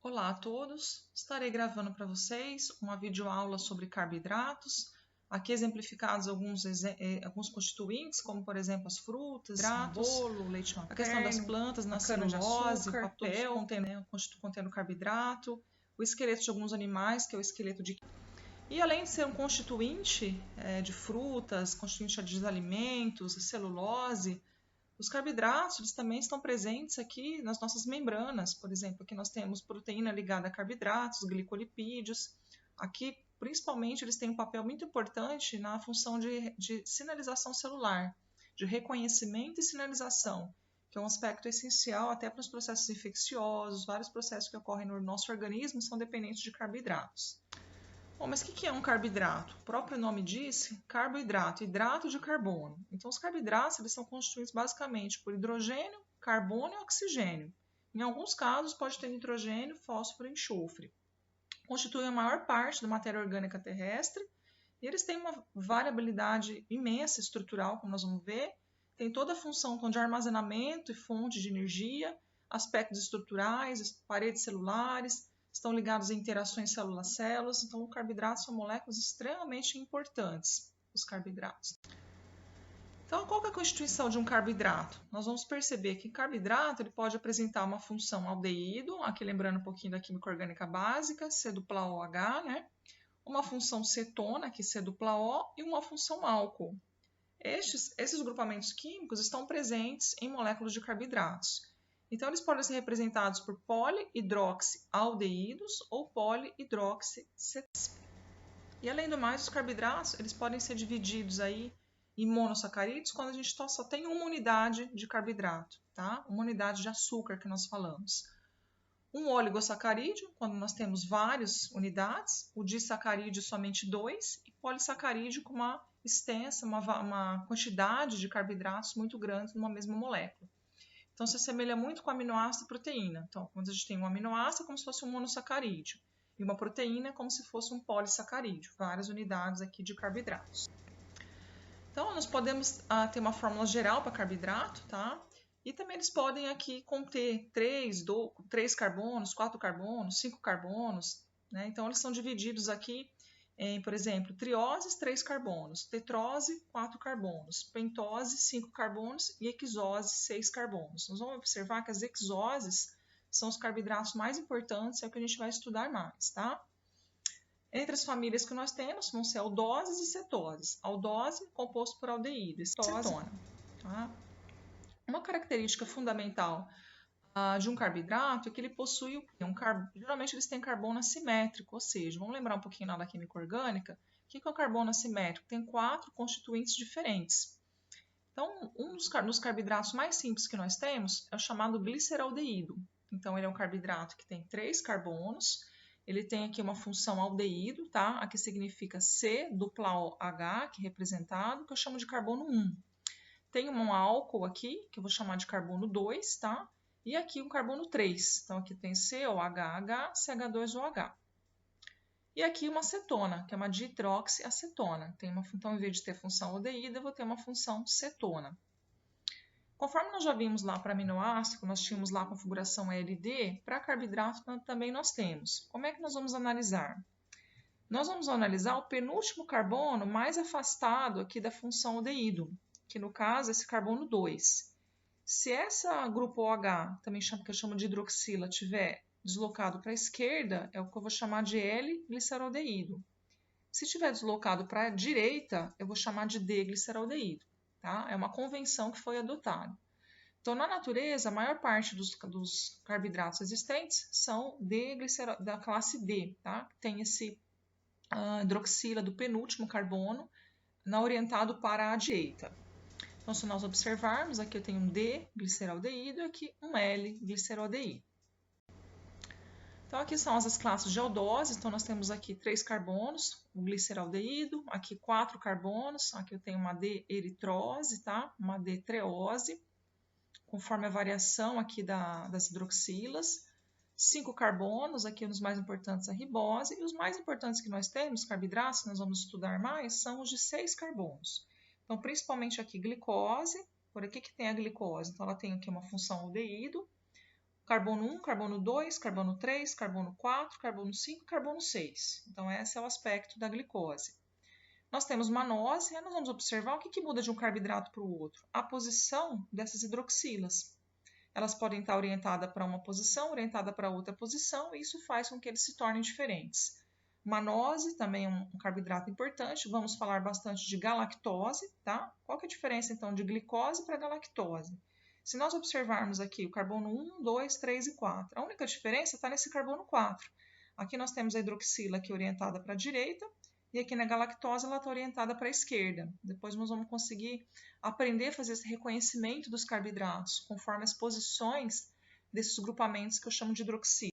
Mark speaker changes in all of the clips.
Speaker 1: Olá a todos, estarei gravando para vocês uma videoaula sobre carboidratos, aqui exemplificados alguns constituintes, como por exemplo as frutas, bolo, leite materno, a questão das plantas, na celulose, papel, contendo carboidrato, o esqueleto de alguns animais, que é o esqueleto de... E além de ser um constituinte de frutas, constituinte de alimentos, celulose, os carboidratos eles também estão presentes aqui nas nossas membranas, por exemplo, aqui nós temos proteína ligada a carboidratos, glicolipídios. Aqui, principalmente, eles têm um papel muito importante na função de sinalização celular, de reconhecimento e sinalização, que é um aspecto essencial até para os processos infecciosos, vários processos que ocorrem no nosso organismo são dependentes de carboidratos. Bom, mas o que é um carboidrato? O próprio nome diz carboidrato, hidrato de carbono. Então, os carboidratos eles são constituídos basicamente por hidrogênio, carbono e oxigênio. Em alguns casos, pode ter nitrogênio, fósforo e enxofre. Constituem a maior parte da matéria orgânica terrestre e eles têm uma variabilidade imensa estrutural, como nós vamos ver. Tem toda a função de armazenamento e fonte de energia, aspectos estruturais, paredes celulares, estão ligados a interações célula-células, então os carboidratos são moléculas extremamente importantes, os carboidratos. Então, qual é a constituição de um carboidrato? Nós vamos perceber que o carboidrato ele pode apresentar uma função aldeído, aqui lembrando um pouquinho da química orgânica básica, C dupla OH, né? Uma função cetona, que é C dupla O, e uma função álcool. Esses grupamentos químicos estão presentes em moléculas de carboidratos. Então, eles podem ser representados por polihidroxialdeídos ou polihidroxicetanos. E, além do mais, os carboidratos eles podem ser divididos aí em monossacarídeos quando a gente só tem uma unidade de carboidrato, tá? Uma unidade de açúcar que nós falamos. Um oligosacarídeo, quando nós temos várias unidades, o disacarídeo somente 2, e polissacarídeo com uma extensa, uma quantidade de carboidratos muito grande numa mesma molécula. Então, se assemelha muito com aminoácido e proteína. Então, quando a gente tem um aminoácido, é como se fosse um monossacarídeo. E uma proteína é como se fosse um polissacarídeo. Várias unidades aqui de carboidratos. Então, nós podemos ter uma fórmula geral para carboidrato, tá? E também eles podem aqui conter 3 carbonos, 4 carbonos, 5 carbonos, né? Então, eles são divididos aqui em, por exemplo, trioses, 3 carbonos, tetrose, 4 carbonos, pentose, 5 carbonos e hexose, 6 carbonos. Nós vamos observar que as hexoses são os carboidratos mais importantes, é o que a gente vai estudar mais, tá? Entre as famílias que nós temos vão ser aldoses e cetoses. Aldose, composto por aldeído, e cetona, tá? Uma característica fundamental de um carboidrato é que ele possui geralmente eles têm carbono assimétrico, ou seja, vamos lembrar um pouquinho lá da química orgânica, o que é o carbono assimétrico? Tem 4 constituintes diferentes. Então, dos carboidratos mais simples que nós temos é o chamado gliceraldeído. Então, ele é um carboidrato que tem 3 carbonos, ele tem aqui uma função aldeído, tá? Aqui significa C dupla OH, que é representado, que eu chamo de carbono 1. Tem um álcool aqui, que eu vou chamar de carbono 2, tá? E aqui um carbono 3. Então, aqui tem COHH, CH2OH. E aqui uma cetona, que é uma dihidroxiacetona. Então, em vez de ter função aldeída, eu vou ter uma função cetona. Conforme nós já vimos lá para aminoácido, nós tínhamos lá a configuração LD, para carboidrato também nós temos. Como é que nós vamos analisar? Nós vamos analisar o penúltimo carbono mais afastado aqui da função aldeído, que no caso é esse carbono 2. Se essa grupo OH, também que eu chamo de hidroxila, tiver deslocado para a esquerda, é o que eu vou chamar de L-gliceraldeído. Se tiver deslocado para a direita, eu vou chamar de D-gliceraldeído. Tá? É uma convenção que foi adotada. Então, na natureza, a maior parte dos carboidratos existentes são da classe D, tá? Tem esse hidroxila do penúltimo carbono orientado para a direita. Então, se nós observarmos, aqui eu tenho um D-gliceraldeído e aqui um L-gliceraldeído. Então, aqui são as classes de aldoses. Então, nós temos aqui 3 carbonos, o gliceraldeído, aqui 4 carbonos, aqui eu tenho uma D-eritrose, tá? Uma D-treose, conforme a variação aqui das hidroxilas. 5 carbonos, aqui nos mais importantes a ribose, e os mais importantes que nós temos, carboidratos, que nós vamos estudar mais, são os de 6 carbonos. Então, principalmente aqui, glicose. Por aqui que tem a glicose. Então, ela tem aqui uma função aldeído. Carbono 1, carbono 2, carbono 3, carbono 4, carbono 5 e carbono 6. Então, esse é o aspecto da glicose. Nós temos manose, e nós vamos observar o que muda de um carboidrato para o outro. A posição dessas hidroxilas. Elas podem estar orientadas para uma posição, orientada para outra posição, e isso faz com que eles se tornem diferentes. Manose também é um carboidrato importante, vamos falar bastante de galactose, tá? Qual que é a diferença, então, de glicose para galactose? Se nós observarmos aqui o carbono 1, 2, 3 e 4, a única diferença está nesse carbono 4. Aqui nós temos a hidroxila aqui orientada para a direita, e aqui na galactose ela está orientada para a esquerda. Depois nós vamos conseguir aprender a fazer esse reconhecimento dos carboidratos, conforme as posições desses grupamentos que eu chamo de hidroxila.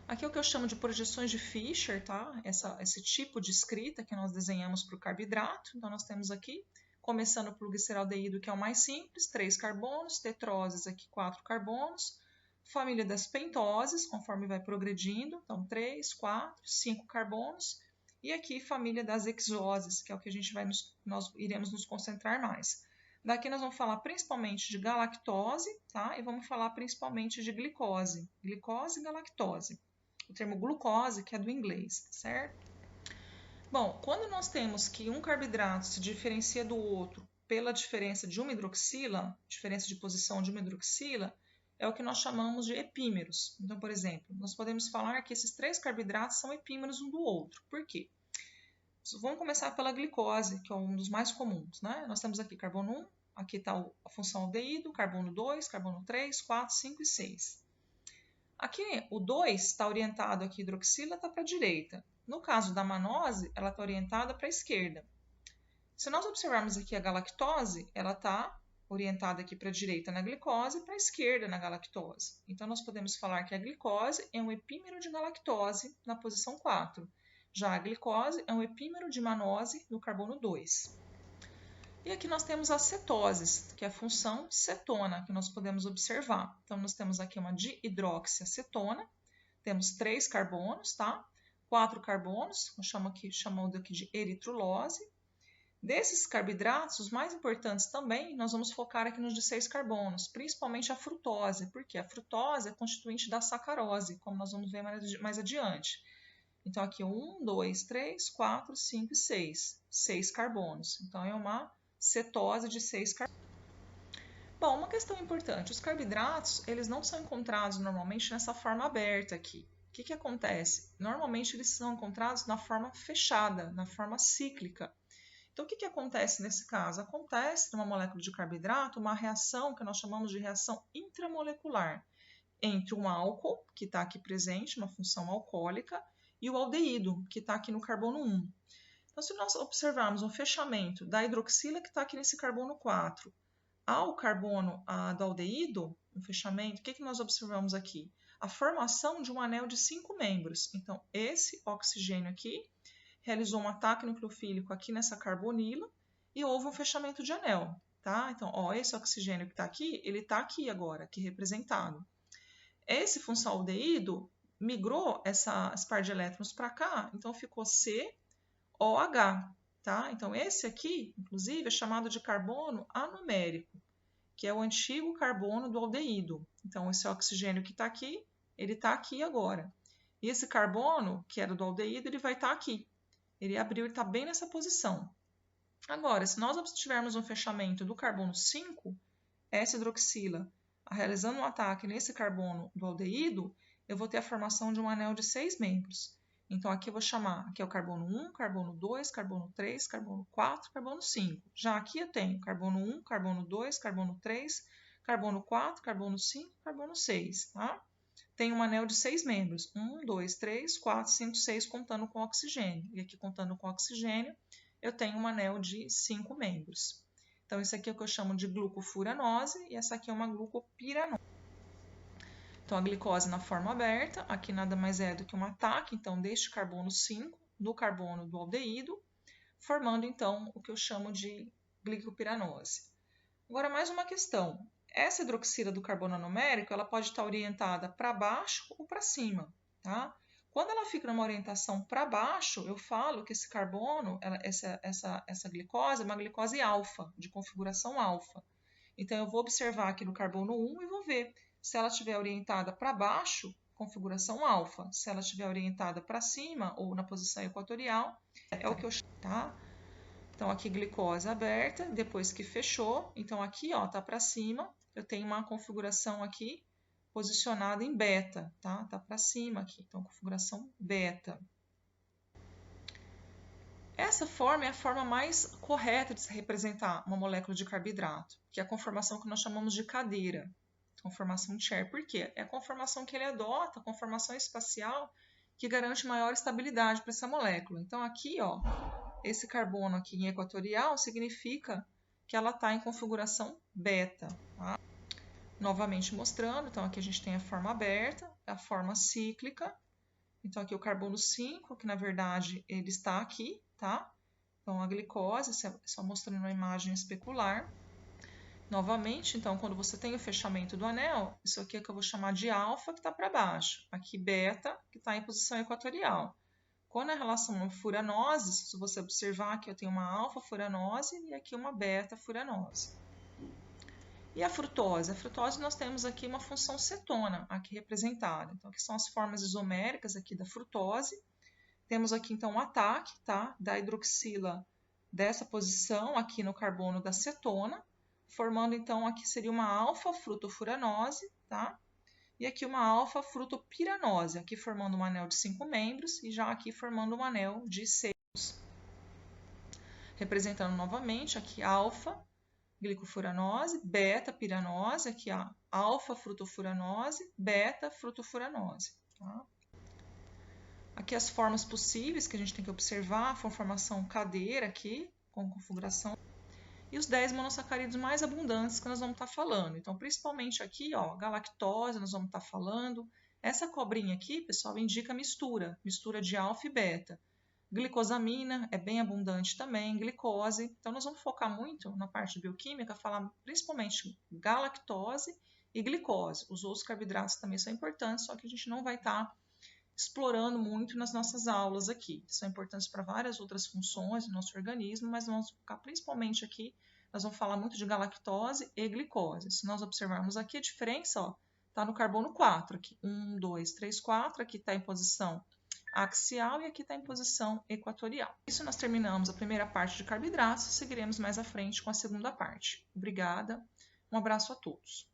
Speaker 1: Aqui é o que eu chamo de projeções de Fischer, tá? Esse tipo de escrita que nós desenhamos para o carboidrato. Então, nós temos aqui, começando pelo gliceraldeído, que é o mais simples, 3 carbonos, tetroses aqui, 4 carbonos, família das pentoses, conforme vai progredindo, então 3, 4, 5 carbonos, e aqui família das hexoses, que é o que nós iremos nos concentrar mais. Daqui nós vamos falar principalmente de galactose, tá? E vamos falar principalmente de glicose, glicose e galactose. O termo glucose, que é do inglês, certo? Bom, quando nós temos que um carboidrato se diferencia do outro pela diferença de uma hidroxila, diferença de posição de uma hidroxila, é o que nós chamamos de epímeros. Então, por exemplo, nós podemos falar que esses 3 carboidratos são epímeros um do outro. Por quê? Vamos começar pela glicose, que é um dos mais comuns, né? Nós temos aqui carbono 1, aqui está a função aldeído, carbono 2, carbono 3, 4, 5 e 6. Aqui o 2 está orientado aqui, hidroxila está para a direita. No caso da manose, ela está orientada para a esquerda. Se nós observarmos aqui a galactose, ela está orientada aqui para a direita na glicose e para a esquerda na galactose. Então, nós podemos falar que a glicose é um epímero de galactose na posição 4. Já a glicose é um epímero de manose no carbono 2. E aqui nós temos as cetoses, que é a função cetona, que nós podemos observar. Então, nós temos aqui uma dihidroxiacetona, temos 3 carbonos, tá? 4 carbonos, chamando aqui de eritrulose. Desses carboidratos, os mais importantes também, nós vamos focar aqui nos de 6 carbonos, principalmente a frutose, porque a frutose é constituinte da sacarose, como nós vamos ver mais adiante. Então, aqui 1, 2, 3, 4, 5 e 6. 6 carbonos. Então, é uma cetose de 6 carbonos. Bom, uma questão importante, os carboidratos, eles não são encontrados normalmente nessa forma aberta aqui. O que acontece? Normalmente eles são encontrados na forma fechada, na forma cíclica. Então, o que acontece nesse caso? Acontece numa molécula de carboidrato uma reação que nós chamamos de reação intramolecular entre um álcool, que está aqui presente, uma função alcoólica, e o aldeído, que está aqui no carbono 1. Então, se nós observarmos um fechamento da hidroxila que está aqui nesse carbono 4 ao carbono do aldeído, um fechamento, o que nós observamos aqui? A formação de um anel de 5 membros. Então, esse oxigênio aqui realizou um ataque nucleofílico aqui nessa carbonila e houve um fechamento de anel, tá? Então, ó, esse oxigênio que está aqui, ele está aqui agora, aqui representado. Esse função aldeído migrou esse par de elétrons para cá, então ficou COH, tá? Então, esse aqui, inclusive, é chamado de carbono anumérico, que é o antigo carbono do aldeído. Então, esse oxigênio que está aqui, ele está aqui agora. E esse carbono, que era do aldeído, ele vai estar aqui. Ele abriu e está bem nessa posição. Agora, se nós tivermos um fechamento do carbono 5, essa hidroxila, realizando um ataque nesse carbono do aldeído, eu vou ter a formação de um anel de 6 membros. Então, aqui eu vou chamar, aqui é o carbono 1, carbono 2, carbono 3, carbono 4, carbono 5. Já aqui eu tenho carbono 1, carbono 2, carbono 3, carbono 4, carbono 5, carbono 6, tá? Tem um anel de 6 membros, 1, 2, 3, 4, 5, 6, contando com oxigênio. E aqui, contando com oxigênio, eu tenho um anel de 5 membros. Então, isso aqui é o que eu chamo de glucofuranose e essa aqui é uma glucopiranose. Então, a glicose na forma aberta, aqui nada mais é do que um ataque, então, deste carbono 5, do carbono do aldeído, formando, então, o que eu chamo de glicopiranose. Agora, mais uma questão. Essa hidroxila do carbono anumérico, ela pode estar orientada para baixo ou para cima, tá? Quando ela fica numa orientação para baixo, eu falo que esse carbono, essa glicose é uma glicose alfa, de configuração alfa. Então, eu vou observar aqui no carbono 1 e vou ver Se ela estiver orientada para baixo, configuração alfa. Se ela estiver orientada para cima ou na posição equatorial, é o que eu chamo, tá? Então, aqui glicose aberta, depois que fechou. Então, aqui, ó, tá para cima. Eu tenho uma configuração aqui posicionada em beta, tá? Tá para cima aqui. Então, configuração beta. Essa forma é a forma mais correta de se representar uma molécula de carboidrato, que é a conformação que nós chamamos de cadeira. Conformação de Sher. Por quê? É a conformação que ele adota, a conformação espacial, que garante maior estabilidade para essa molécula. Então, aqui, ó, esse carbono aqui em equatorial significa que ela está em configuração beta. Tá? Novamente mostrando, então aqui a gente tem a forma aberta, a forma cíclica. Então aqui o carbono 5, que na verdade ele está aqui, tá? Então a glicose, só mostrando uma imagem especular. Novamente, então, quando você tem o fechamento do anel, isso aqui é que eu vou chamar de alfa, que está para baixo. Aqui beta, que está em posição equatorial. Quando a relação é furanose, se você observar aqui eu tenho uma alfa-furanose e aqui uma beta-furanose. E a frutose? A frutose nós temos aqui uma função cetona, aqui representada. Então, aqui são as formas isoméricas aqui da frutose. Temos aqui, então, um ataque, tá? Da hidroxila dessa posição aqui no carbono da cetona, formando, então, aqui seria uma alfa-frutofuranose, tá? E aqui uma alfa-frutopiranose, aqui formando um anel de 5 membros e já aqui formando um anel de 6. Representando novamente aqui alfa, glicofuranose, beta-piranose, aqui a alfa-frutofuranose, beta-frutofuranose. Tá? Aqui as formas possíveis que a gente tem que observar, a formação cadeira aqui, com configuração, e os 10 monossacarídeos mais abundantes que nós vamos estar falando. Então, principalmente aqui, ó, galactose, nós vamos estar falando. Essa cobrinha aqui, pessoal, indica mistura de alfa e beta. Glicosamina é bem abundante também, glicose. Então, nós vamos focar muito na parte bioquímica, falar principalmente galactose e glicose. Os outros carboidratos também são importantes, só que a gente não vai estar explorando muito nas nossas aulas aqui. São importantes para várias outras funções do nosso organismo, mas vamos focar principalmente aqui, nós vamos falar muito de galactose e glicose. Se nós observarmos aqui a diferença, ó, está no carbono 4 aqui. 1, 2, 3, 4, aqui está em posição axial e aqui está em posição equatorial. Isso nós terminamos a primeira parte de carboidratos, seguiremos mais à frente com a segunda parte. Obrigada, um abraço a todos.